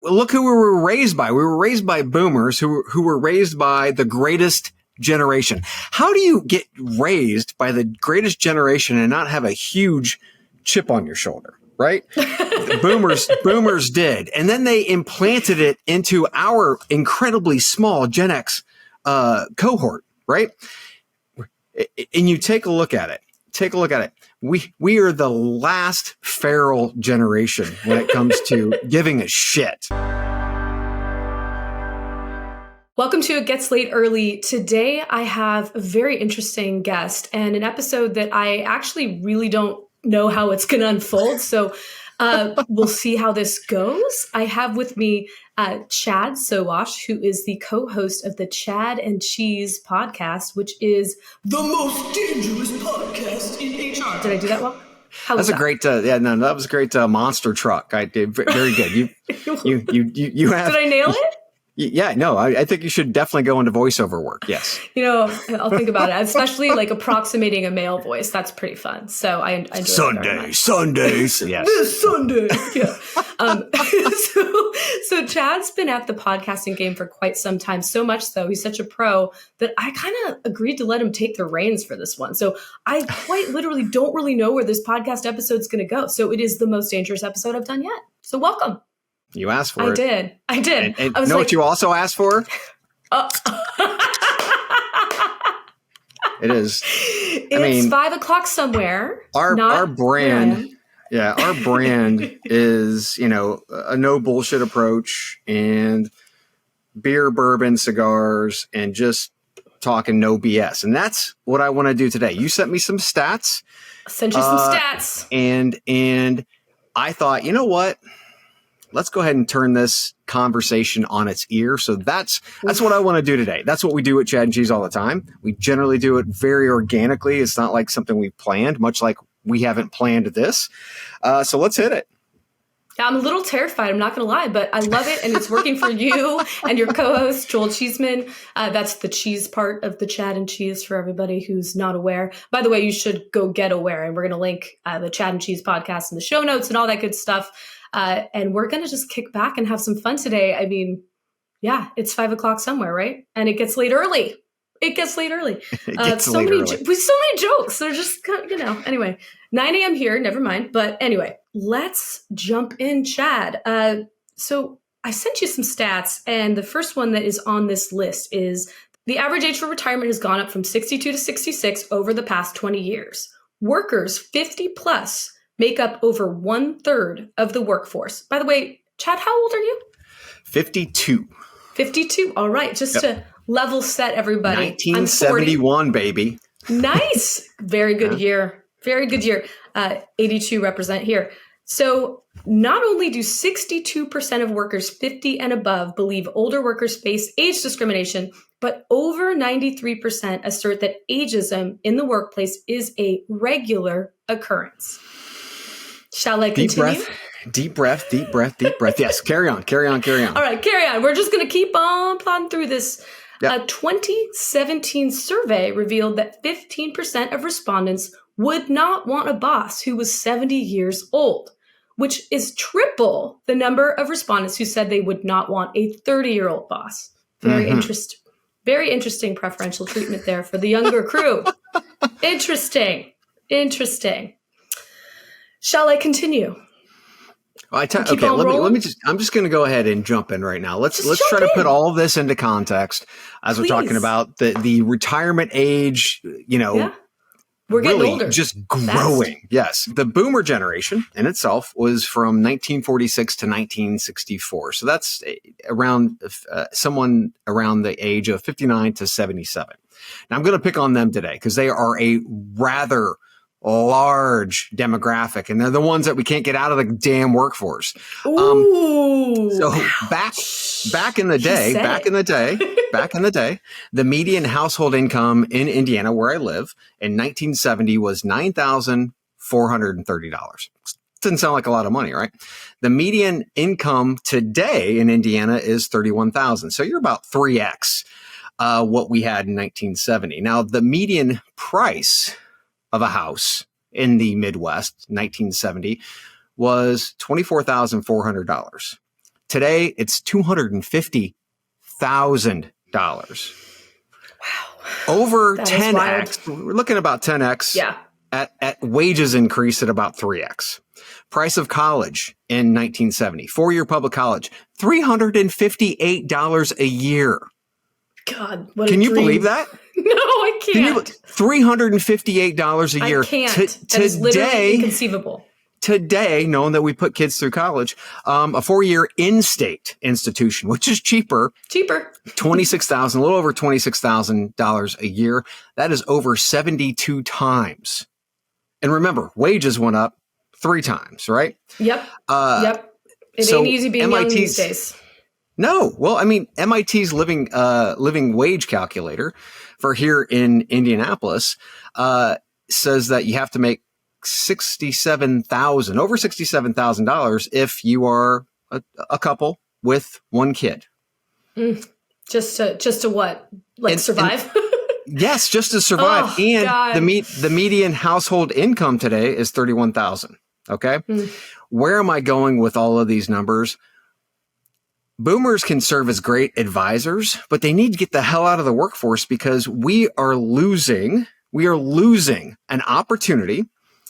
look who we were raised by. We were raised by boomers who were raised by the greatest generation. How do you get raised by the greatest generation and not have a huge chip on your shoulder, right? boomers did. And then they implanted it into our incredibly small Gen X cohort, right? And you take a look at it. We are the last feral generation when it comes to giving a shit. Welcome to It Gets Late Early. Today, I have a very interesting guest and an episode that I actually really don't know how it's going to unfold. So we'll see how this goes. I have with me Chad Sowash, who is the co-host of the Chad and Cheese podcast, which is the most dangerous podcast in HR. Did I do that well? That's a great, that was a great monster truck. I did very good. You have. Did I nail it? Yeah, no, I think you should definitely go into voiceover work. Yes. I'll think about it, especially like approximating a male voice. That's pretty fun. So I enjoy Sundays. Yes. This Sunday. Yeah. So Chad's been at the podcasting game for quite some time, so much so he's such a pro that I kind of agreed to let him take the reins for this one. So I quite literally don't really know where this podcast episode's going to go. So it is the most dangerous episode I've done yet. So welcome. You asked for it. I did. And I was what you also asked for? It is. It's 5 o'clock somewhere. Our brand. Yeah, our brand is, a no bullshit approach and beer, bourbon, cigars, and just talking no BS. And that's what I want to do today. You sent me some stats. I sent you some stats. And I thought, you know what? Let's go ahead and turn this conversation on its ear. So that's what I want to do today. That's what we do at Chad and Cheese all the time. We generally do it very organically. It's not like something we planned, much like we haven't planned this. So let's hit it. Yeah, I'm a little terrified. I'm not going to lie, but I love it. And it's working for you and your co-host, Joel Cheeseman. That's the cheese part of the Chad and Cheese for everybody who's not aware. By the way, you should go get aware. And we're going to link the Chad and Cheese podcast in the show notes and all that good stuff. And we're going to just kick back and have some fun today. I mean, yeah, it's 5 o'clock somewhere, right? And it gets late early. With so many jokes. They're just, anyway, 9 a.m. here. Never mind. But anyway, let's jump in, Chad. So I sent you some stats. And the first one that is on this list is the average age for retirement has gone up from 62 to 66 over the past 20 years. Workers 50 plus make up over 1/3 of the workforce. By the way, Chad, how old are you? 52. 52. All right. Just to level set everybody. 1971, baby. Nice. Very good year. Very good year. 82 represent here. So not only do 62% of workers 50 and above believe older workers face age discrimination, but over 93% assert that ageism in the workplace is a regular occurrence. Shall I continue? Deep breath. Yes, carry on. All right, carry on. We're just going to keep on plodding through this. Yep. A 2017 survey revealed that 15% of respondents would not want a boss who was 70 years old, which is triple the number of respondents who said they would not want a 30-year-old boss. Very interesting preferential treatment there for the younger crew. Interesting. Shall I continue? Well, let me just. I'm just going to go ahead and jump in right now. Let's try to put all of this into context as We're talking about the retirement age. We're getting really older, just growing. Fast. Yes, the Boomer generation in itself was from 1946 to 1964. So that's around someone around the age of 59 to 77. Now I'm going to pick on them today because they are a rather large demographic, and they're the ones that we can't get out of the damn workforce. So back in the day, the median household income in Indiana, where I live, in 1970 was $9,430. Doesn't sound like a lot of money, right? The median income today in Indiana is $31,000. So you're about 3x what we had in 1970. Now, the median price of a house in the Midwest, 1970, was $24,400. Today, it's $250,000. Wow. Over That is 10x. wild. We're looking at about 10x. Yeah. At wages increase at about 3x. Price of college in 1970, 4-year public college, $358 a year. God, what Can a you dream. believe that? No, I can't. $358 a year. I can't. That is literally inconceivable. Today, knowing that we put kids through college, a 4-year in-state institution, which is cheaper, $26,000, a little over $26,000 a year. That is over 72 times. And remember, wages went up 3 times, right? Yep. It ain't easy being young these days. No. Well, I mean, MIT's living wage calculator for here in Indianapolis says that you have to make over $67,000 if you are a couple with 1 kid. Just to what? Like survive? Yes, just to survive. Oh, and God. the median household income today is $31,000. Okay. Where am I going with all of these numbers? Boomers can serve as great advisors, but they need to get the hell out of the workforce because we are losing an opportunity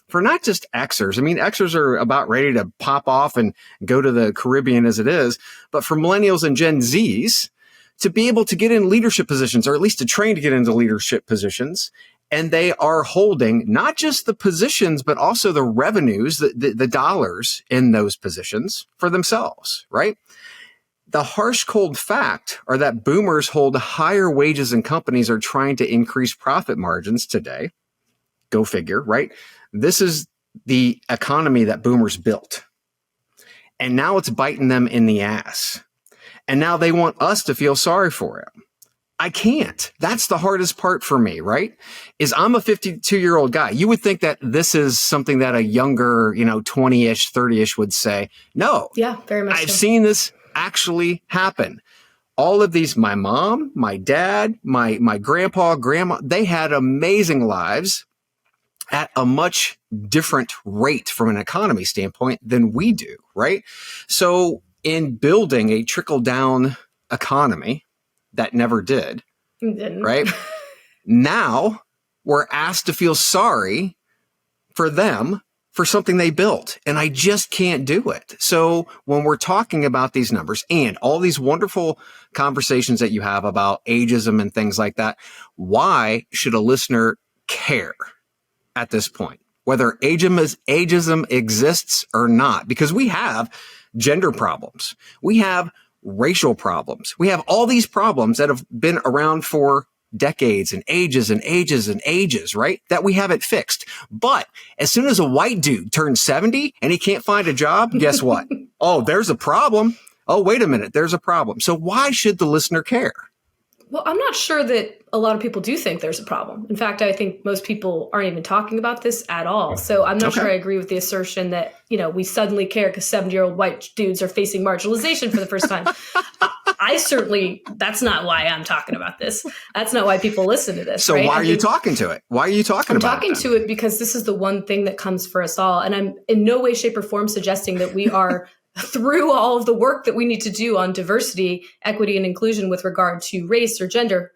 for not just Xers. I mean, Xers are about ready to pop off and go to the Caribbean as it is, but for millennials and Gen Zs to be able to get in leadership positions, or at least to train to get into leadership positions. And they are holding not just the positions, but also the revenues, the dollars in those positions for themselves, right? The harsh, cold fact are that boomers hold higher wages and companies are trying to increase profit margins today. Go figure, right? This is the economy that boomers built. And now it's biting them in the ass. And now they want us to feel sorry for it. I can't. That's the hardest part for me, right? Is I'm a 52-year-old guy. You would think that this is something that a younger, 20-ish, 30-ish would say. No. Yeah, very much I've so. seen this actually happen. All of these, my mom, my dad, my grandpa, grandma, they had amazing lives at a much different rate from an economy standpoint than we do, right? So in building a trickle-down economy that never did, right? Now we're asked to feel sorry for them for something they built, and I just can't do it. So when we're talking about these numbers and all these wonderful conversations that you have about ageism and things like that, why should a listener care at this point, whether ageism exists or not? Because we have gender problems. We have racial problems. We have all these problems that have been around for decades and ages and ages and ages, right? That we haven't fixed. But as soon as a white dude turns 70 and he can't find a job, guess what? Oh, there's a problem. Oh, wait a minute. There's a problem. So why should the listener care? Well, I'm not sure that a lot of people do think there's a problem. In fact, I think most people aren't even talking about this at all. So I'm not sure I agree with the assertion that, we suddenly care because 70-year-old white dudes are facing marginalization for the first time. That's not why I'm talking about this. That's not why people listen to this. So right? why are you talking to it? Why are you talking about it? I'm talking to it because this is the one thing that comes for us all. And I'm in no way, shape, or form suggesting that we are through all of the work that we need to do on diversity, equity, and inclusion with regard to race or gender.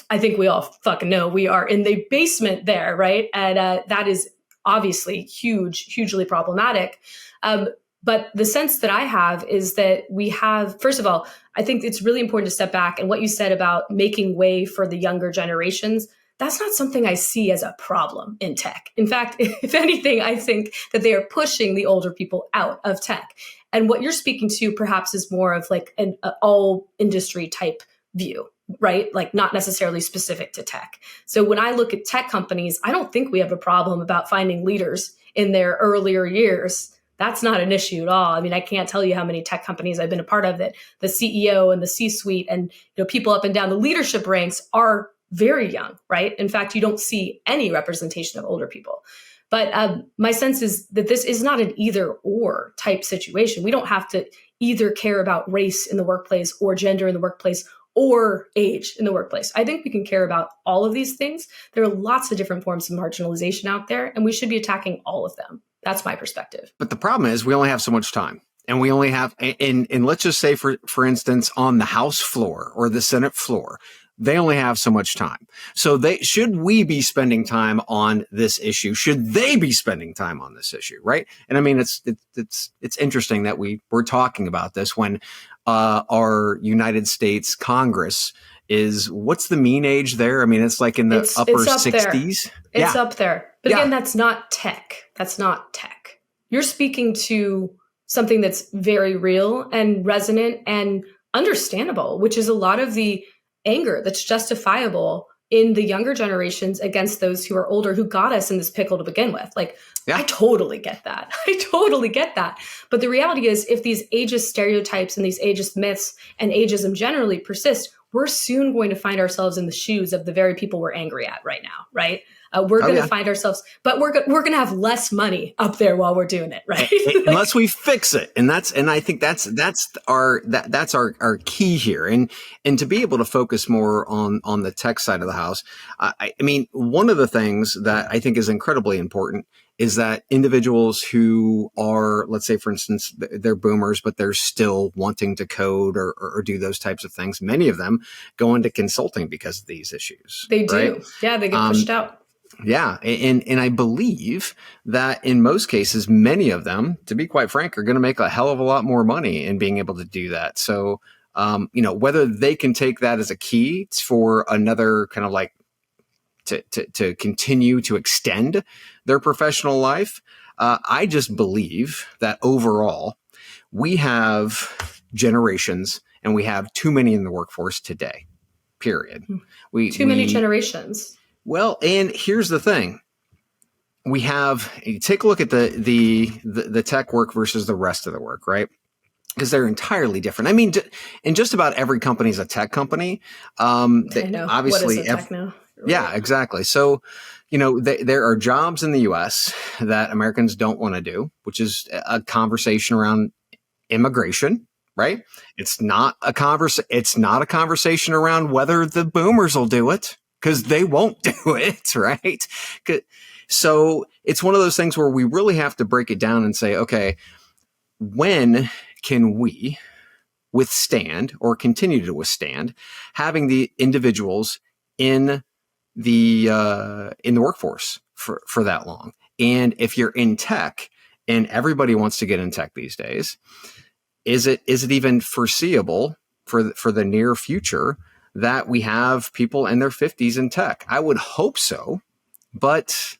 I think we all fucking know we are in the basement there, right? And that is obviously hugely problematic. But the sense that I have is that we have, first of all, I think it's really important to step back. And what you said about making way for the younger generations, that's not something I see as a problem in tech. In fact, if anything, I think that they are pushing the older people out of tech. And what you're speaking to perhaps is more of like an all industry type view, right? Like not necessarily specific to tech. So when I look at tech companies, I don't think we have a problem about finding leaders in their earlier years. That's not an issue at all. I mean, I can't tell you how many tech companies I've been a part of that the CEO and the C-suite and people up and down the leadership ranks are very young, right? In fact, you don't see any representation of older people. But my sense is that this is not an either or type situation. We don't have to either care about race in the workplace or gender in the workplace or age in the workplace. I think we can care about all of these things. There are lots of different forms of marginalization out there, and we should be attacking all of them. That's my perspective. But the problem is we only have so much time. And we only have, and let's just say for instance, on the House floor or the Senate floor, they only have so much time. So should we be spending time on this issue? Should they be spending time on this issue? Right. And I mean, it's interesting that we're talking about this when, our United States Congress is, what's the mean age there? I mean, it's like in the upper 60s. It's up there. But again, that's not tech. That's not tech. You're speaking to something that's very real and resonant and understandable, which is a lot of the anger that's justifiable in the younger generations against those who are older, who got us in this pickle to begin with. Like, I totally get that. I totally get that. But the reality is, if these ageist stereotypes and these ageist myths and ageism generally persist, we're soon going to find ourselves in the shoes of the very people we're angry at right now, right? We're going to find ourselves, but we're going to have less money up there while we're doing it, right? Unless we fix it, and I think that's our key here, and to be able to focus more on the tech side of the house. I mean, one of the things that I think is incredibly important is that individuals who are, let's say, for instance, they're boomers, but they're still wanting to code or do those types of things. Many of them go into consulting because of these issues. They do. Right? Yeah, they get pushed out. Yeah. And I believe that in most cases, many of them, to be quite frank, are going to make a hell of a lot more money in being able to do that. So, whether they can take that as a key for another kind of like to continue to extend their professional life. I just believe that overall we have generations and we have too many in the workforce today, period. Too many generations. Well, and here's the thing. Take a look at the tech work versus the rest of the work, right? Because they're entirely different. I mean, and just about every company is a tech company. I know. Obviously, what is a tech now? Yeah, exactly. So, there are jobs in the U.S. that Americans don't want to do, which is a conversation around immigration, right? It's not a conversation around whether the boomers will do it, because they won't do it, right? So it's one of those things where we really have to break it down and say, okay, when can we withstand or continue to withstand having the individuals in the workforce for that long? And if you're in tech, and everybody wants to get in tech these days, is it even foreseeable for the near future that we have people in their 50s in tech? I would hope so, but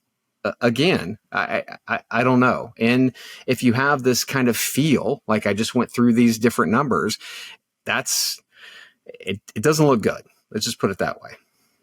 again, I don't know. And if you have this kind of feel, like I just went through these different numbers, it doesn't look good. Let's just put it that way.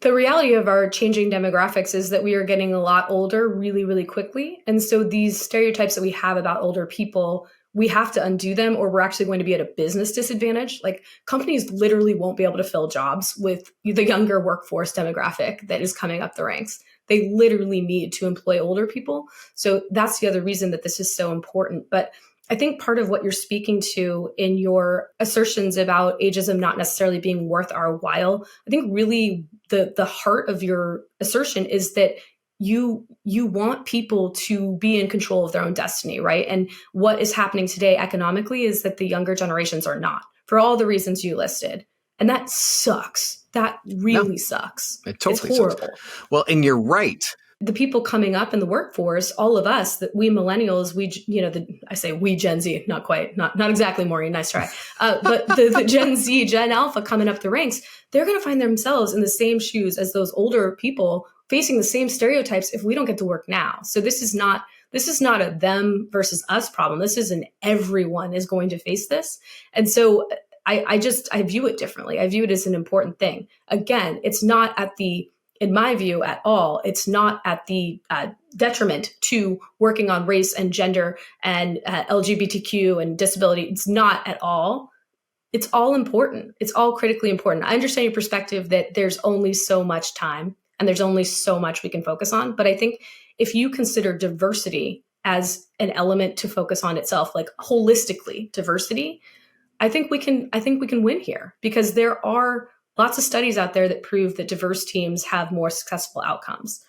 The reality of our changing demographics is that we are getting a lot older really, really quickly. And so these stereotypes that we have about older people, we have to undo them, or we're actually going to be at a business disadvantage. Like, companies literally won't be able to fill jobs with the younger workforce demographic that is coming up the ranks. They literally need to employ older people. So that's the other reason that this is so important. But I think part of what you're speaking to in your assertions about ageism not necessarily being worth our while, I think really the heart of your assertion is that you want people to be in control of their own destiny, right? And what is happening today economically is that the younger generations are not, for all the reasons you listed. And that sucks. That really sucks. It totally it's horrible. Sucks. Well, and you're right. The people coming up in the workforce, all of us, that we millennials, I say we Gen Z, not quite, not exactly, Maureen, nice try. But the Gen Z, Gen Alpha coming up the ranks, they're going to find themselves in the same shoes as those older people, facing the same stereotypes if we don't get to work now. So this is not a them versus us problem. This is an everyone is going to face this. And so I view it differently. I view it as an important thing. Again, it's not in my view at all, it's not at the detriment to working on race and gender and LGBTQ and disability. It's not at all. It's all important. It's all critically important. I understand your perspective that there's only so much time and there's only so much we can focus on. But I think if you consider diversity as an element to focus on itself, like holistically diversity, I think we can win here, because there are lots of studies out there that prove that diverse teams have more successful outcomes.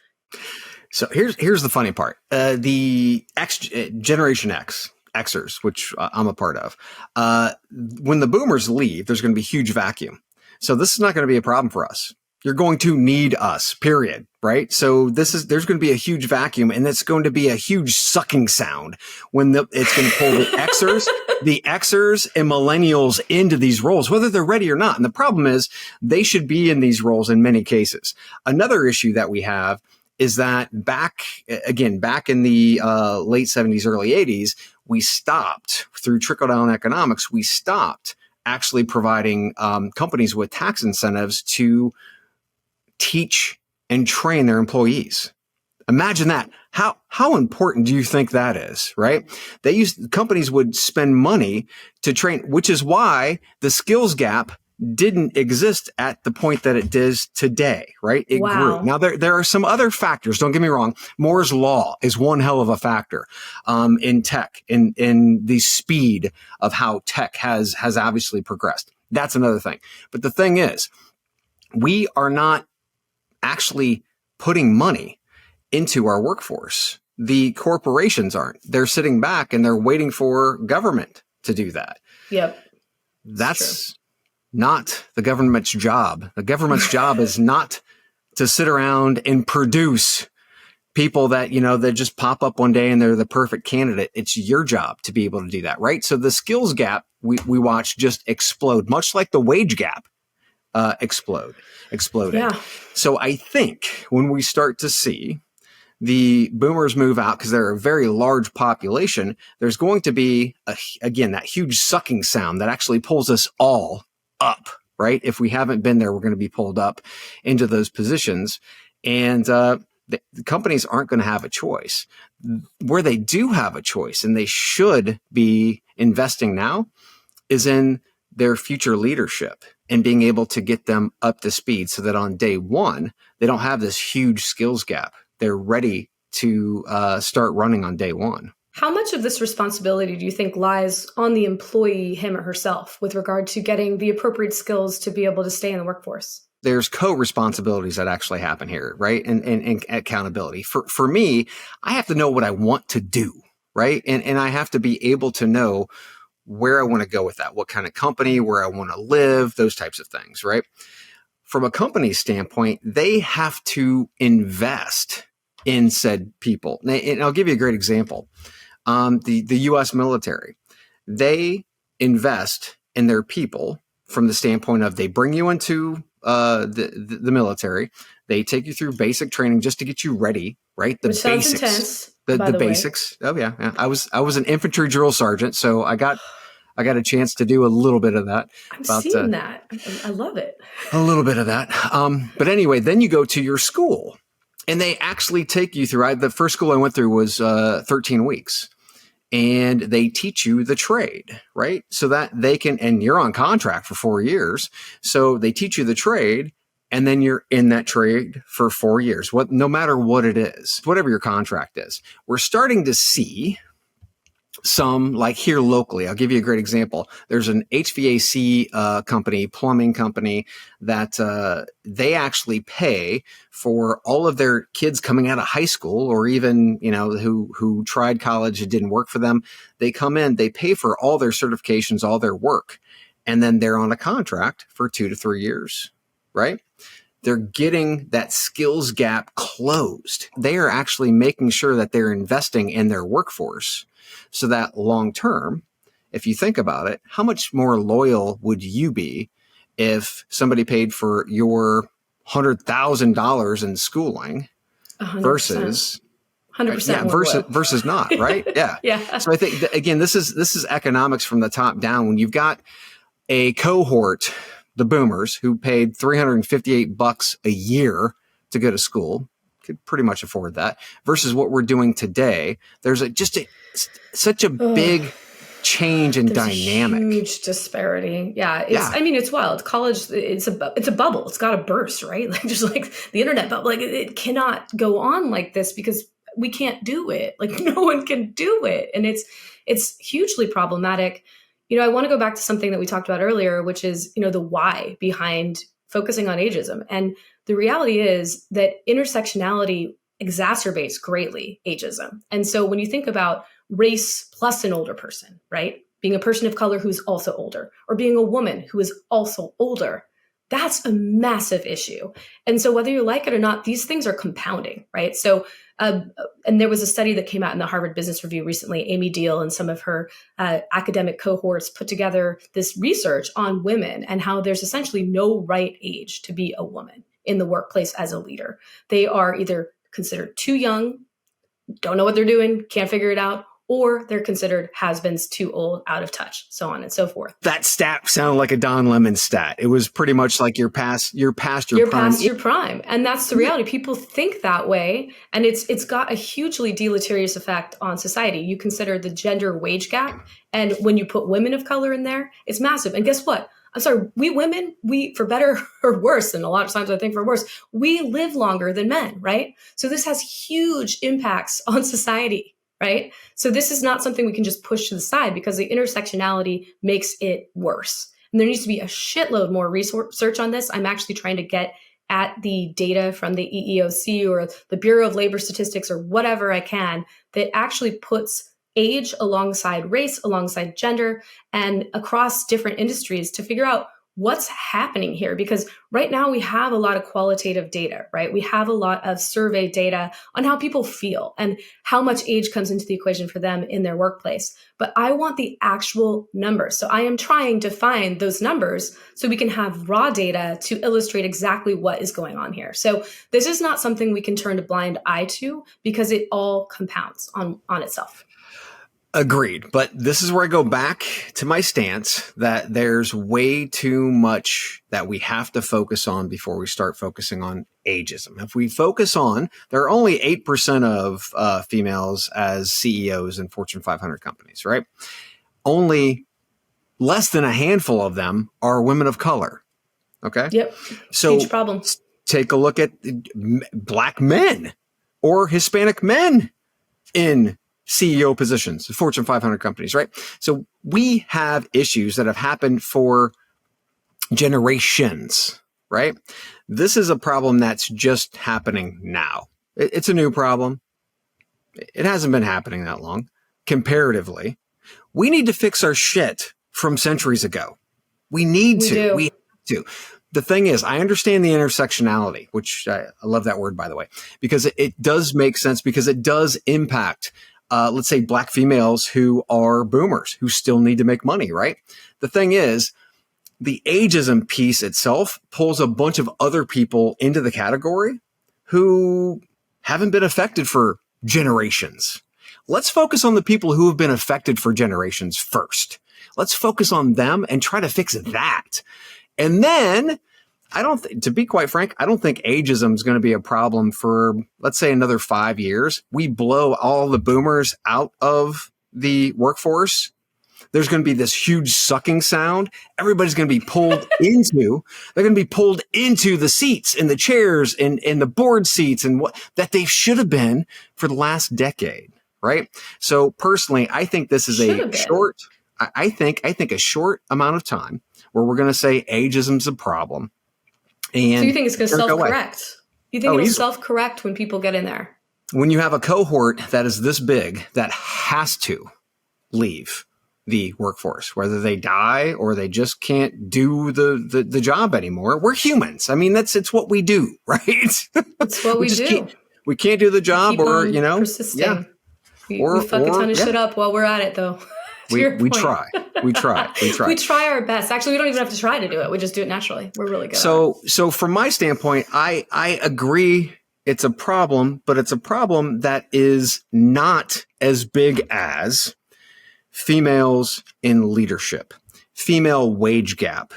So here's the funny part. The Generation X Xers, which I'm a part of. When the boomers leave, there's going to be a huge vacuum. So this is not going to be a problem for us. You're going to need us, period. Right. So there's going to be a huge vacuum, and it's going to be a huge sucking sound when it's going to pull the Xers and millennials into these roles, whether they're ready or not. And the problem is they should be in these roles in many cases. Another issue that we have is that back in the late 70s, early 80s, we stopped through trickle-down economics. We stopped actually providing companies with tax incentives to teach and train their employees. Imagine that. How important do you think that is, right? Companies would spend money to train, which is why the skills gap didn't exist at the point that it does today, right? It grew. Now there are some other factors. Don't get me wrong. Moore's law is one hell of a factor in tech, in the speed of how tech has obviously progressed. That's another thing. But the thing is, we are not actually putting money into our workforce. The corporations aren't. They're sitting back and they're waiting for government to do that. Yep. That's not the government's job. The government's job is not to sit around and produce people that, that just pop up one day and they're the perfect candidate. It's your job to be able to do that, right? So the skills gap we watch just explode, much like the wage gap exploded. Yeah. So I think when we start to see the boomers move out, because they're a very large population, there's going to be, again, that huge sucking sound that actually pulls us all up, right? If we haven't been there, we're going to be pulled up into those positions. And the companies aren't going to have a choice. Where they do have a choice, and they should be investing now, is in their future leadership and being able to get them up to speed so that on day one, they don't have this huge skills gap. They're ready to start running on day one. How much of this responsibility do you think lies on the employee, him or herself, with regard to getting the appropriate skills to be able to stay in the workforce? There's co-responsibilities that actually happen here, right? And accountability. For me, I have to know what I want to do, right? And I have to be able to know where I want to go with that, what kind of company, where I want to live, those types of things, right? From a company's standpoint, they have to invest in said people. And I'll give you a great example. The U.S. military, they invest in their people from the standpoint of they bring you into the military. They take you through basic training just to get you ready, right? Which sounds intense. The basics. Oh yeah. I was an infantry drill sergeant, so I got a chance to do a little bit of that. I'm seeing that. I love it. A little bit of that. But anyway, then you go to your school, and they actually take you through. The first school I went through was 13 weeks, and they teach you the trade, right? So that they can, and you're on contract for 4 years, so they teach you the trade. And then you're in that trade for 4 years, no matter what it is, whatever your contract is. We're starting to see some, like here locally. I'll give you a great example. There's an HVAC company, plumbing company, that they actually pay for all of their kids coming out of high school, or even who tried college, it didn't work for them. They come in, they pay for all their certifications, all their work, and then they're on a contract for 2 to 3 years. Right? They're getting that skills gap closed. They are actually making sure that they're investing in their workforce so that long term, if you think about it, how much more loyal would you be if somebody paid for your $100,000 in schooling 100%. versus 100% versus not, right? Yeah. Yeah. So I think again, this is economics from the top down. When you've got a cohort, the boomers, who paid $358 a year to go to school, could pretty much afford that, versus what we're doing today. There's such a big change in dynamic. Huge disparity. Yeah. It's wild. College, it's a bubble. It's got to burst, right? Like just like the internet bubble. Like it cannot go on like this because we can't do it. Like no one can do it. And it's hugely problematic. I want to go back to something that we talked about earlier, which is, the why behind focusing on ageism. And the reality is that intersectionality exacerbates greatly ageism. And so when you think about race plus an older person, right? Being a person of color who's also older, or being a woman who is also older. That's a massive issue. And so whether you like it or not, these things are compounding, right? So, and there was a study that came out in the Harvard Business Review recently. Amy Deal and some of her academic cohorts put together this research on women and how there's essentially no right age to be a woman in the workplace as a leader. They are either considered too young, don't know what they're doing, can't figure it out, or they're considered has-beens, too old, out of touch, so on and so forth. That stat sounded like a Don Lemon stat. It was pretty much like you're past your prime. Past your prime. And that's the reality. People think that way, and it's got a hugely deleterious effect on society. You consider the gender wage gap, and when you put women of color in there, it's massive. And guess what? I'm sorry, we women, for better or worse, and a lot of times I think for worse, we live longer than men, right? So this has huge impacts on society. Right? So this is not something we can just push to the side because the intersectionality makes it worse. And there needs to be a shitload more research on this. I'm actually trying to get at the data from the EEOC or the Bureau of Labor Statistics or whatever I can that actually puts age alongside race, alongside gender, and across different industries to figure out what's happening here. Because right now we have a lot of qualitative data, right? We have a lot of survey data on how people feel and how much age comes into the equation for them in their workplace. But I want the actual numbers. So I am trying to find those numbers so we can have raw data to illustrate exactly what is going on here. So this is not something we can turn a blind eye to because it all compounds on itself. Agreed. But this is where I go back to my stance that there's way too much that we have to focus on before we start focusing on ageism. If we focus on, there are only 8% of females as CEOs in Fortune 500 companies, right? Only less than a handful of them are women of color. Okay. Yep. So huge problem. Take a look at Black men or Hispanic men in CEO positions, Fortune 500 companies, right? So we have issues that have happened for generations, right? This is a problem that's just happening now. It's a new problem. It hasn't been happening that long, comparatively. We need to fix our shit from centuries ago. We need to. We have to. The thing is, I understand the intersectionality, which I love that word, by the way, because it does make sense because it does impact let's say Black females who are boomers who still need to make money, right? The thing is, the ageism piece itself pulls a bunch of other people into the category who haven't been affected for generations. Let's focus on the people who have been affected for generations first. Let's focus on them and try to fix that. And then to be quite frank, I don't think ageism is going to be a problem for, let's say, another 5 years. We blow all the boomers out of the workforce. There's going to be this huge sucking sound. Everybody's going to be pulled they're going to be pulled into the seats and the chairs and the board seats and what that they should have been for the last decade. Right. So personally, I think this is I think a short amount of time where we're going to say ageism's a problem. And so you think it's going to self-correct? You think it'll self-correct when people get in there? When you have a cohort that is this big that has to leave the workforce, whether they die or they just can't do the job anymore. We're humans. I mean, it's what we do, right? It's what we do. We can't do the job or, persisting. Yeah. We fuck a ton of shit up while we're at it, though. We try. We try our best. Actually, we don't even have to try to do it. We just do it naturally. We're really good. So from my standpoint, I agree it's a problem, but it's a problem that is not as big as females in leadership, female wage gap,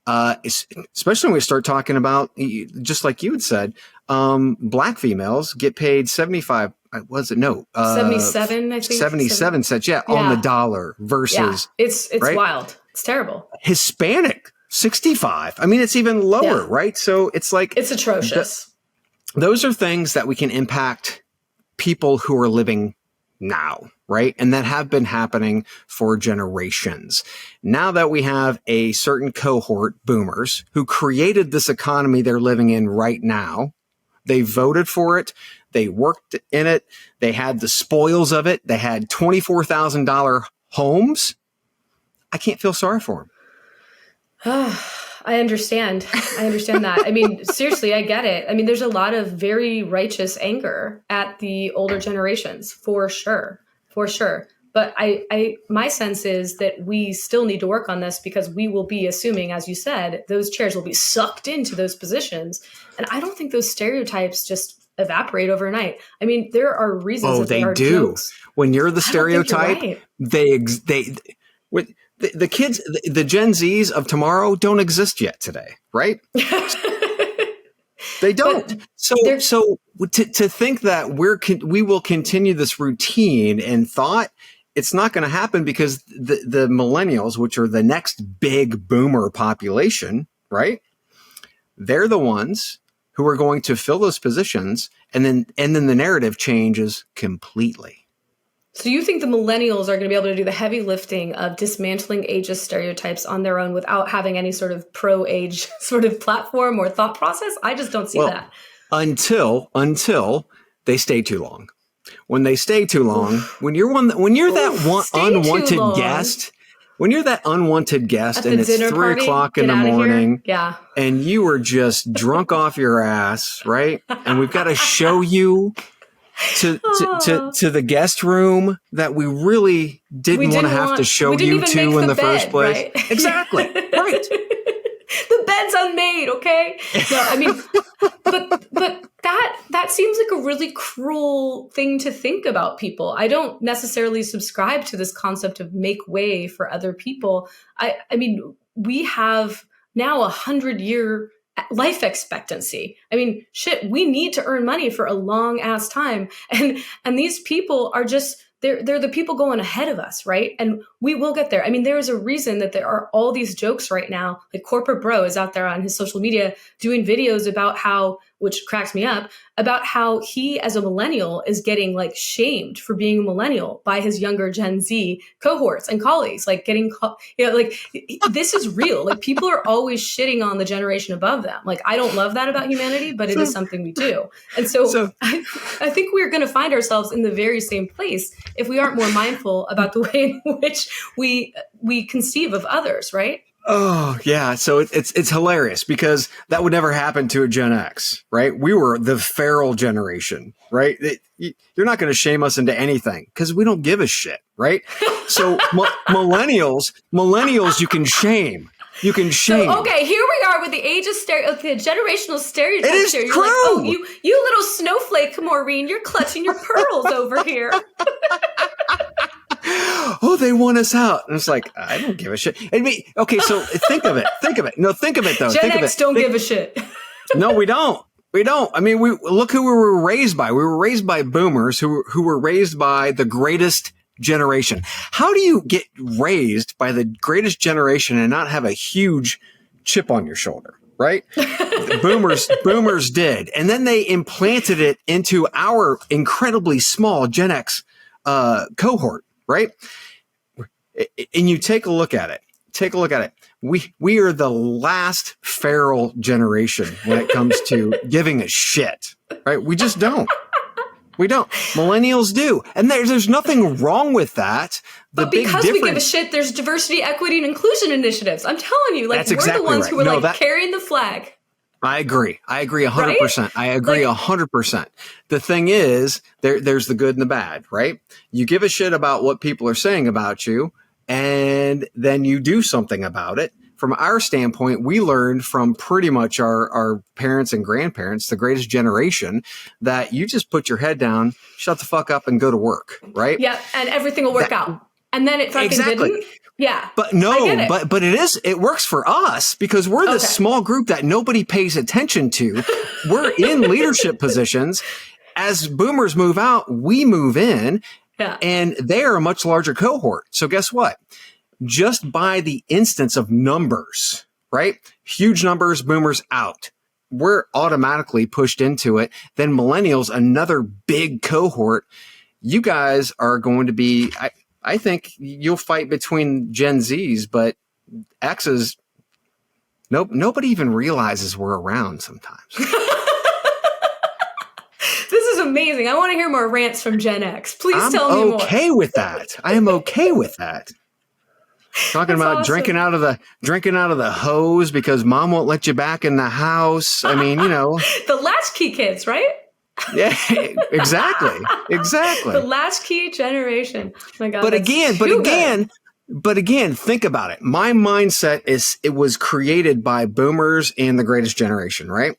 especially when we start talking about, just like you had said, Black females get paid 75. Was it? No. 77, I think. 77 cents. Yeah. On the dollar versus. Yeah. It's right? Wild. It's terrible. Hispanic, 65. I mean, it's even lower, right? So it's like. It's atrocious. Those are things that we can impact people who are living now, right? And that have been happening for generations. Now that we have a certain cohort, boomers, who created this economy they're living in right now, They voted for it. They worked in it. They had the spoils of it. They had $24,000 homes. I can't feel sorry for them. I understand. I understand that. I mean, seriously, I get it. I mean, there's a lot of very righteous anger at the older generations, for sure. For sure. But my sense is that we still need to work on this because we will be assuming, as you said, those chairs will be sucked into those positions. And I don't think those stereotypes just evaporate overnight. I mean, there are reasons that they are do. Jokes. When you're the stereotype, right. the kids, the Gen Zs of tomorrow don't exist yet today, right? They don't. So to think that we will continue this routine and thought, it's not going to happen because the millennials, which are the next big boomer population, right? They're the ones who are going to fill those positions, and then the narrative changes completely. So you think the millennials are going to be able to do the heavy lifting of dismantling ageist stereotypes on their own without having any sort of pro-age sort of platform or thought process? I just don't see that. Until they stay too long. When they stay too long, when you're that unwanted guest and it's 3 o'clock in the morning, and you were just drunk off your ass, right? And we've got to show you to the guest room that we really didn't want to have to show you to in the first place. Right? Exactly. Right. The bed's unmade, okay? No, I mean, but that seems like a really cruel thing to think about people. I don't necessarily subscribe to this concept of make way for other people. I mean, we have now 100-year life expectancy. I mean, shit, we need to earn money for a long ass time. And these people are just, they're the people going ahead of us, right? And we will get there. I mean, there is a reason that there are all these jokes right now. Like Corporate Bro is out there on his social media doing videos about how, which cracks me up, about how he as a millennial is getting like shamed for being a millennial by his younger Gen Z cohorts and colleagues, like like this is real. Like people are always shitting on the generation above them. Like I don't love that about humanity, but it is something we do. And so I think we're going to find ourselves in the very same place if we aren't more mindful about the way in which we conceive of others, right? Oh, yeah. So it's hilarious because that would never happen to a Gen X, right? We were the feral generation, right? You're not going to shame us into anything because we don't give a shit, right? So millennials, you can shame. You can shame. So, okay, here we are with the the generational stereotype. It is here. You're true. Like, oh, you little snowflake, Maureen, you're clutching your pearls over here. Oh, they want us out. And it's like, I don't give a shit. Okay, so think of it. No, think of it, though. Gen X don't give a shit. No, we don't. I mean, look who we were raised by. We were raised by boomers who were raised by the greatest generation. How do you get raised by the greatest generation and not have a huge chip on your shoulder, right? Boomers did. And then they implanted it into our incredibly small Gen X cohort. Right? And you take a look at it. We are the last feral generation when it comes to giving a shit, right? We just don't. We don't. Millennials do. And there's nothing wrong with that. But because we give a shit, there's diversity, equity, and inclusion initiatives. I'm telling you, like, that's we're exactly the ones right. who are carrying the flag. I agree 100%. Right? I agree 100%. The thing is, there's the good and the bad, right? You give a shit about what people are saying about you, and then you do something about it. From our standpoint, we learned from pretty much our parents and grandparents, the greatest generation, that you just put your head down, shut the fuck up, and go to work, right? Yeah, and everything will work out. And then it fucking didn't. Yeah. But no, but it works for us because we're this small group that nobody pays attention to. We're in leadership positions. As boomers move out, we move in, and they're a much larger cohort. So guess what? Just by the instance of numbers, right? Huge numbers, boomers out. We're automatically pushed into it. Then millennials, another big cohort. You guys are going to be, I think you'll fight between Gen Zs, but X's, nobody even realizes we're around sometimes. amazing. I want to hear more rants from Gen X. Please tell me more. I'm okay with that. I am okay with that. Talking about awesome. drinking out of the hose because mom won't let you back in the house. I mean, the latchkey kids, right? Yeah, exactly. The latchkey generation. Oh my God. But again, think about it. My mindset it was created by boomers and the greatest generation, right?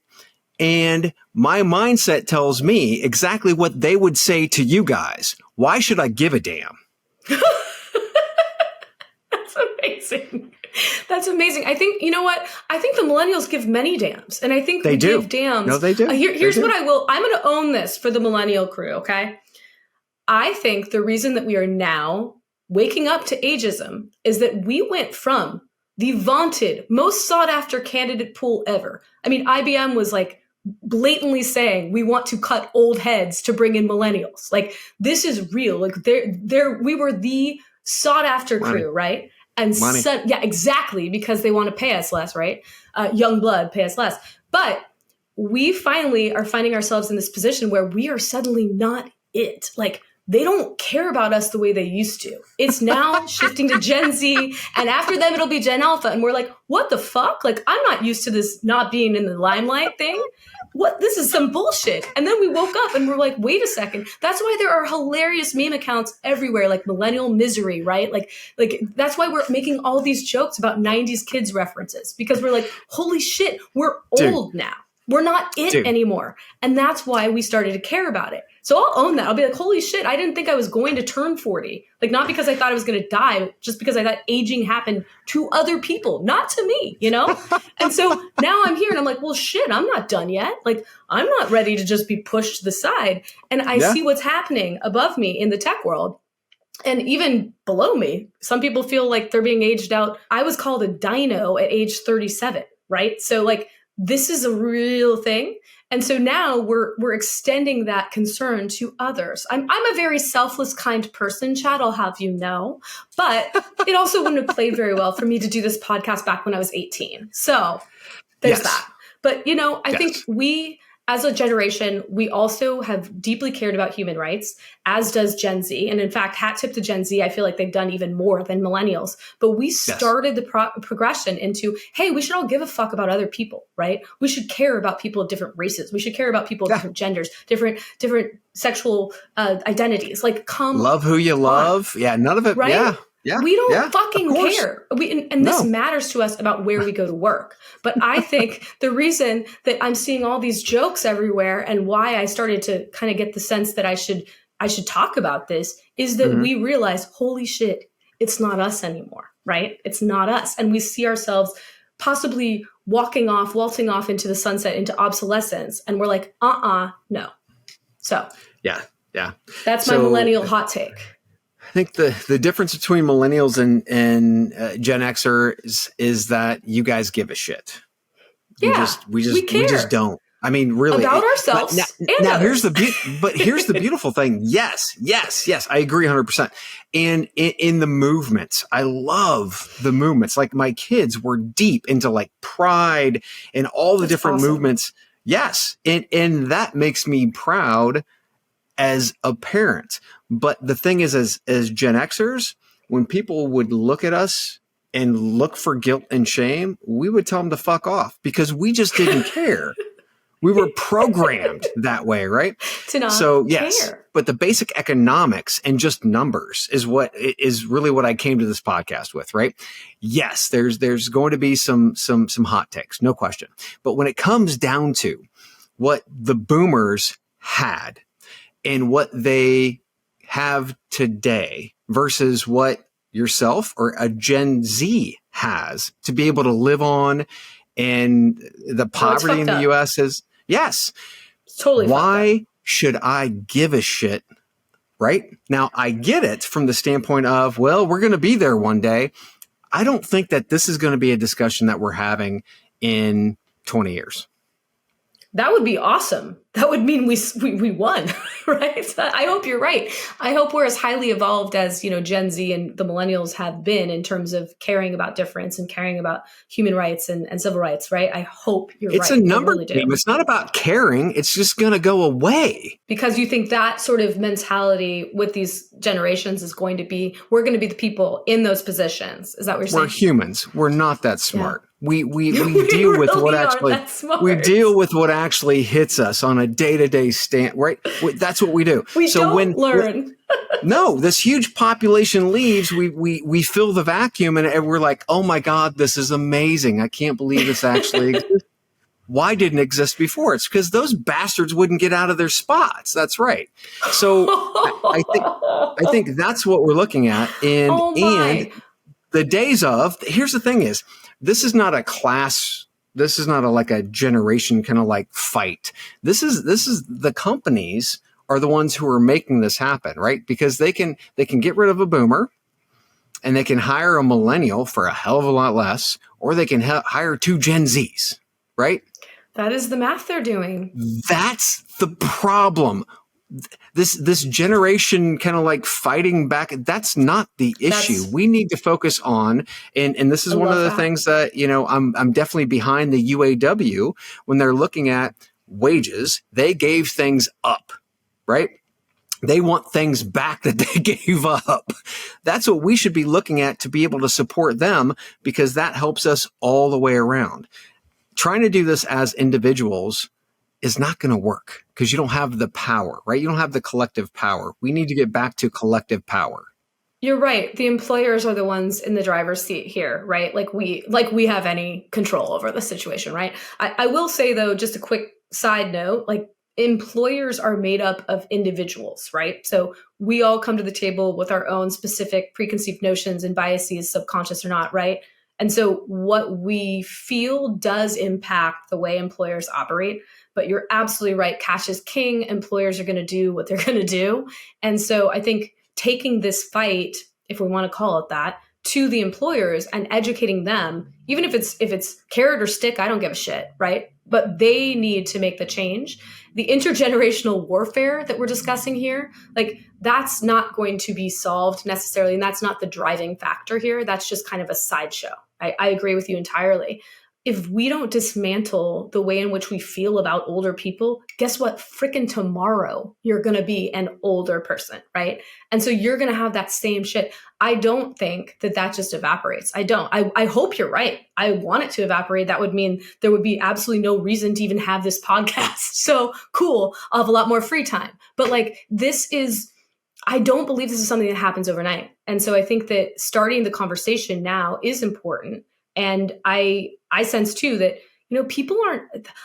And my mindset tells me exactly what they would say to you guys. Why should I give a damn? That's amazing. That's amazing. I think, you know what? I think the millennials give many damns. And I think they do. Give damns. No, they do. Here's what I will. I'm going to own this for the millennial crew, okay? I think the reason that we are now waking up to ageism is that we went from the vaunted, most sought after candidate pool ever. I mean, IBM was like blatantly saying we want to cut old heads to bring in millennials. Like, this is real. Like, we were the sought after crew, right? And yeah, exactly, because they want to pay us less, right? Young blood pay us less. But we finally are finding ourselves in this position where we are suddenly not it. Like, they don't care about us the way they used to. It's now shifting to Gen Z, and after them, it'll be Gen Alpha. And we're like, what the fuck? Like, I'm not used to this not being in the limelight thing. What? This is some bullshit. And then we woke up and we're like, wait a second. That's why there are hilarious meme accounts everywhere, like millennial misery, right? Like that's why we're making all these jokes about 90s kids references, because we're like, holy shit, we're old now. We're not it anymore. And that's why we started to care about it. So I'll own that. I'll be like, holy shit, I didn't think I was going to turn 40. Like, not because I thought I was going to die, just because I thought aging happened to other people, not to me, And so now I'm here and I'm like, well, shit, I'm not done yet. Like, I'm not ready to just be pushed to the side. And I see what's happening above me in the tech world. And even below me, some people feel like they're being aged out. I was called a dino at age 37, right? So like, this is a real thing. And so now we're extending that concern to others. I'm a very selfless, kind person, Chad, I'll have you know. But it also wouldn't have played very well for me to do this podcast back when I was 18. So there's that. But, I think we, as a generation, we also have deeply cared about human rights, as does Gen Z. And in fact, hat tip to Gen Z, I feel like they've done even more than millennials. But we started the progression into, hey, we should all give a fuck about other people, right? We should care about people of different races. We should care about people of different genders, different sexual identities. Like, come love who you love. Yeah, none of it. Right? Yeah. Yeah, we don't fucking care. And this matters to us about where we go to work. But I think the reason that I'm seeing all these jokes everywhere and why I started to kind of get the sense that I should talk about this is that we realize, holy shit, it's not us anymore, right? It's not us. And we see ourselves possibly waltzing off into the sunset, into obsolescence. And we're like, no. So yeah. That's my millennial hot take. I think the difference between millennials and Gen Xers is that you guys give a shit. Yeah, we just don't. I mean, really, about ourselves. Now here's the beautiful thing. Yes, I agree 100%. And in the movements, I love the movements. Like, my kids were deep into like pride and all the different movements. Yes, and that makes me proud as a parent. But the thing is, as Gen Xers, when people would look at us and look for guilt and shame, we would tell them to fuck off because we just didn't care. We were programmed that way, right? To not care. But the basic economics and just numbers is really what I came to this podcast with, right? Yes, there's going to be some hot takes, no question. But when it comes down to what the boomers had and what they have today versus what yourself or a Gen Z has to be able to live on, and the poverty in the U.S. is, it's totally why should I give a shit? Right now, I get it from the standpoint of, well, we're going to be there one day. I don't think that this is going to be a discussion that we're having in 20 years. That would be awesome. That would mean we won, right? So I hope you're right. I hope we're as highly evolved as, Gen Z and the millennials have been in terms of caring about difference and caring about human rights and civil rights, right? I hope you're It's right. a number I really do. game. It's not about caring. It's just going to go away. Because you think that sort of mentality with these generations is going to be, we're going to be the people in those positions. Is that what you're saying? We're humans. We're not that smart. Yeah. We deal with really what aren't actually that smart. we deal with what actually hits us on a day-to-day stand, right? That's what we do. We don't learn. No, this huge population leaves, we fill the vacuum and we're like, "Oh my God, this is amazing. I can't believe this actually exists." Why didn't it exist before? It's because those bastards wouldn't get out of their spots. That's right. So I think that's what we're looking at. And the days of, here's the thing is, this is not a class, this is not like a generation kind of like fight. This is the companies are the ones who are making this happen, right? Because they can get rid of a boomer and they can hire a millennial for a hell of a lot less, or they can hire 2 Gen Zs, right? That is the math they're doing. That's the problem. This generation kind of like fighting back. That's not the issue. We need to focus on, and this is one of the things that, I'm definitely behind the UAW when they're looking at wages. They gave things up, right? They want things back that they gave up. That's what we should be looking at to be able to support them, because that helps us all the way around. Trying to do this as individuals is not going to work because you don't have the power, right? You don't have the collective power. We need to get back to collective power. You're right. The employers are the ones in the driver's seat here, right? Like we have any control over the situation, right? I will say though, just a quick side note, like employers are made up of individuals, right? So we all come to the table with our own specific preconceived notions and biases, subconscious or not, right? And so what we feel does impact the way employers operate. But you're absolutely right. Cash is king. Employers are going to do what they're going to do. And so I think taking this fight, if we want to call it that, to the employers and educating them, even if it's carrot or stick, I don't give a shit, right? But they need to make the change. The intergenerational warfare that we're discussing here, like that's not going to be solved necessarily. And that's not the driving factor here. That's just kind of a sideshow. I agree with you entirely. If we don't dismantle the way in which we feel about older people, guess what? Frickin' tomorrow, you're going to be an older person, right? And so you're going to have that same shit. I don't think that just evaporates. I don't. I hope you're right. I want it to evaporate. That would mean there would be absolutely no reason to even have this podcast. So cool. I'll have a lot more free time. But like I don't believe this is something that happens overnight. And so I think that starting the conversation now is important. And I sense too that, people aren't,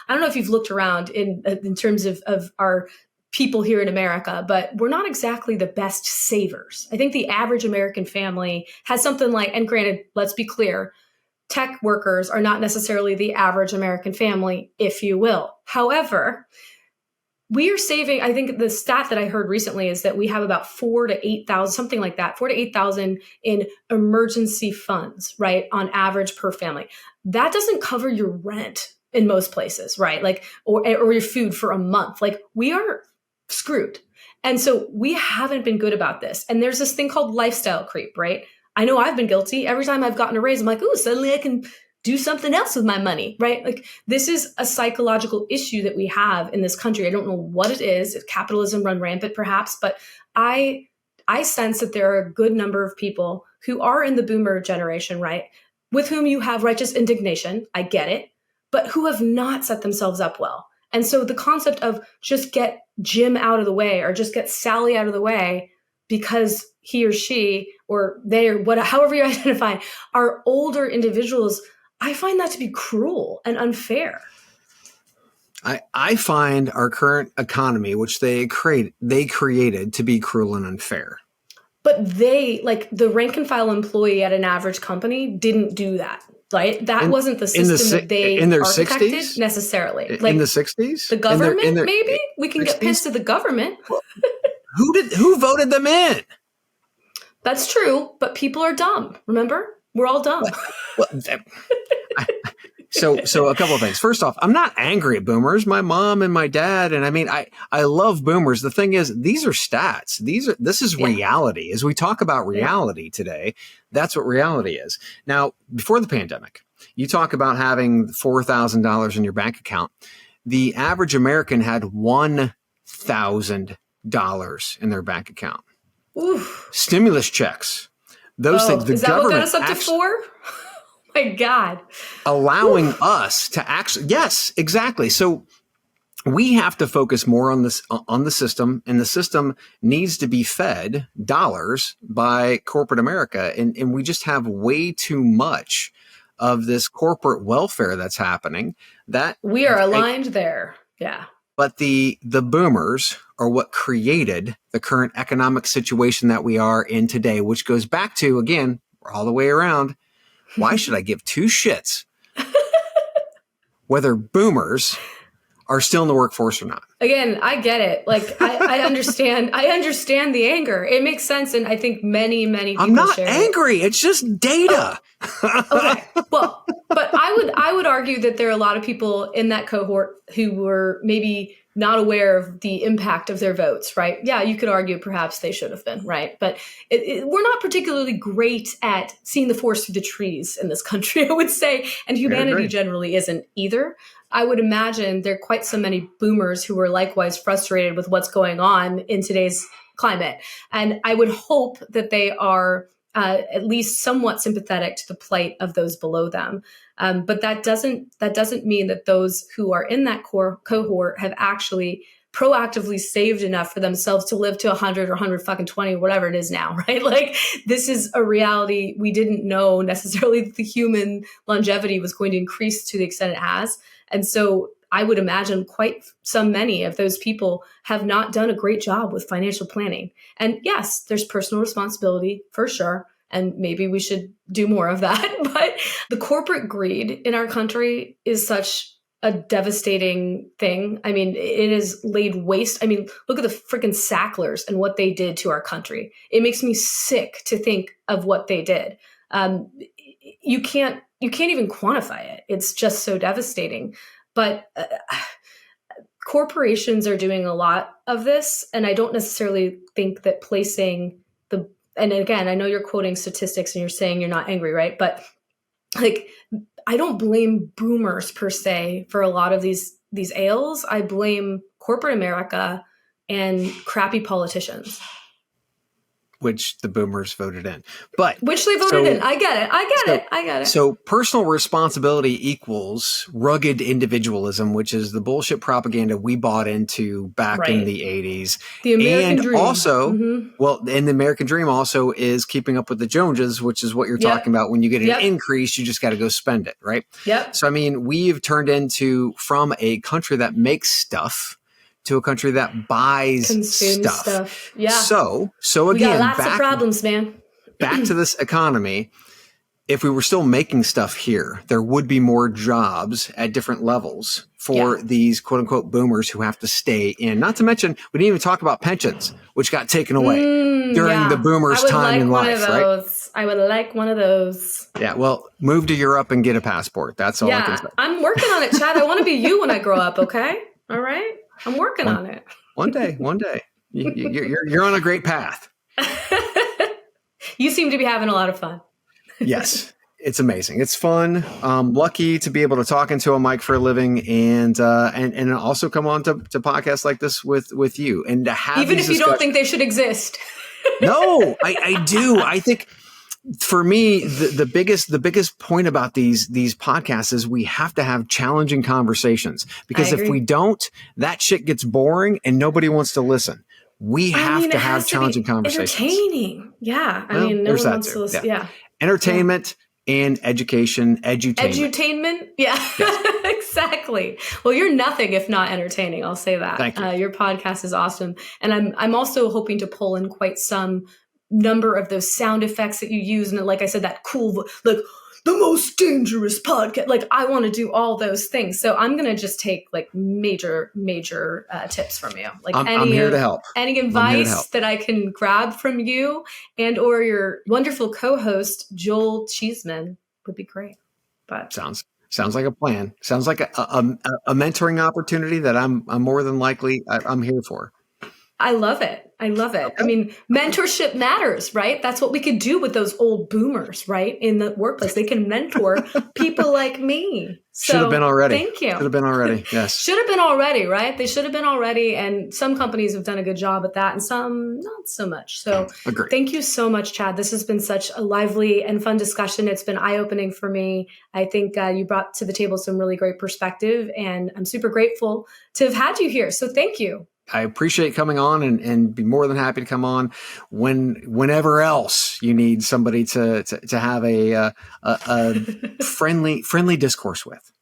I don't know if you've looked around in terms of our people here in America, but we're not exactly the best savers. I think the average American family has something like, and granted, let's be clear, tech workers are not necessarily the average American family, if you will. However, we are saving, I think the stat that I heard recently is that we have about 4,000 to 8,000, something like that, 4,000 to 8,000 in emergency funds, right, on average per family. That doesn't cover your rent in most places, right? Like, or your food for a month. Like, we are screwed. And so we haven't been good about this. And there's this thing called lifestyle creep, right? I know I've been guilty. Every time I've gotten a raise, I'm like, ooh, suddenly I can do something else with my money, right? Like this is a psychological issue that we have in this country. I don't know what it is. If capitalism run rampant, perhaps, but I sense that there are a good number of people who are in the boomer generation, right? With whom you have righteous indignation. I get it, but who have not set themselves up well. And so the concept of just get Jim out of the way or just get Sally out of the way because he or she or they or what, however you identify, are older individuals, I find that to be cruel and unfair. I find our current economy, which they created to be cruel and unfair. But they, like the rank and file employee at an average company, didn't do that. Right? That wasn't the system that they in their architected 60s? necessarily. Like, in the 60s? The government, maybe? We can 60s? Get pissed at the government. Well, who voted them in? That's true, but people are dumb. Remember? We're all dumb. Well, So a couple of things. First off, I'm not angry at boomers. My mom and my dad, and I mean, I love boomers. The thing is, these are stats. This is reality. As we talk about reality today, that's what reality is. Now, before the pandemic, you talk about having $4,000 in your bank account. The average American had $1,000 in their bank account. Oof. Stimulus checks, those things. The is that government what got us up to 4? My God. Allowing us to actually, yes, exactly. So we have to focus more on this, on the system, and the system needs to be fed dollars by corporate America. And we just have way too much of this corporate welfare that's happening that we are aligned there. Yeah. But the boomers are what created the current economic situation that we are in today, which goes back to, again, we're all the way around. Why should I give two shits whether boomers are still in the workforce or not? Again, I get it. Like, I understand. I understand the anger. It makes sense. And I think many people I'm not share angry. It's just data. Okay. Well, but I would argue that there are a lot of people in that cohort who were maybe not aware of the impact of their votes, right? Yeah, you could argue perhaps they should have been, right? But we're not particularly great at seeing the forest through the trees in this country, I would say, and humanity generally isn't either. I would imagine there are quite so many boomers who are likewise frustrated with what's going on in today's climate. And I would hope that they are at least somewhat sympathetic to the plight of those below them. But that doesn't mean that those who are in that cohort have actually proactively saved enough for themselves to live to 100 or 120, whatever it is now, right? Like, this is a reality. We didn't know necessarily that the human longevity was going to increase to the extent it has. And so I would imagine quite many of those people have not done a great job with financial planning. And yes, there's personal responsibility for sure. And maybe we should do more of that. But the corporate greed in our country is such a devastating thing. I mean, it is laid waste. I mean, look at the freaking Sacklers and what they did to our country. It makes me sick to think of what they did. You can't even quantify it. It's just so devastating. But corporations are doing a lot of this. And I don't necessarily think that placing and again, I know you're quoting statistics and you're saying you're not angry, right? But like, I don't blame boomers per se for a lot of these ails. I blame corporate America and crappy politicians. Which the boomers voted in. But which they voted in. I get it. So personal responsibility equals rugged individualism, which is the bullshit propaganda we bought into back in the 80s. The American dream. Also, and the American dream also is keeping up with the Joneses, which is what you're talking about. When you get an increase, you just got to go spend it, right? Yep. So, I mean, we've turned from a country that makes stuff to a country that buys stuff. Yeah. So again, we got lots of problems, man. Back to this economy. If we were still making stuff here, there would be more jobs at different levels for these quote unquote boomers who have to stay in. Not to mention, we didn't even talk about pensions, which got taken away during the boomers' time in life, right? I would like one of those. Yeah. Well, move to Europe and get a passport. That's all I can say. I'm working on it, Chad. I want to be you when I grow up. Okay. All right. I'm working on it. One day. You're on a great path. You seem to be having a lot of fun. Yes, it's amazing. It's fun. Lucky to be able to talk into a mic for a living and also come on to podcasts like this with you and to have even if you don't think they should exist. No, I do. I think. For me, the biggest point about these podcasts is we have to have challenging conversations, because if we don't, that shit gets boring and nobody wants to listen. We have to have challenging conversations. Entertaining. Yeah. I mean, no one wants to listen. Yeah. Entertainment and education. Edutainment. Yeah, yes. Exactly. Well, you're nothing if not entertaining. I'll say that. Thank you. Your podcast is awesome. And I'm also hoping to pull in quite some number of those sound effects that you use. And like I said, that cool, like the most dangerous podcast. Like, I want to do all those things. So I'm going to just take like major tips from you. Like I'm here to help. Any advice that I can grab from you and or your wonderful co-host, Joel Cheeseman, would be great. But sounds Sounds like a plan. Sounds like a mentoring opportunity that I'm more than likely I'm here for. I love it. I love it. Okay. I mean, mentorship matters, right? That's what we could do with those old boomers, right? In the workplace, they can mentor people like me. So, should have been already. Thank you. Should have been already. Yes. Should have been already, right? They should have been already. And some companies have done a good job at that and some not so much. So Agreed. Thank you so much, Chad. This has been such a lively and fun discussion. It's been eye-opening for me. I think you brought to the table some really great perspective, and I'm super grateful to have had you here. So thank you. I appreciate coming on and be more than happy to come on whenever else you need somebody to have a friendly discourse with.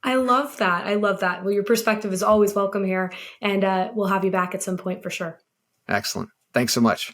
I love that. I love that. Well, your perspective is always welcome here, and we'll have you back at some point for sure. Excellent. Thanks so much.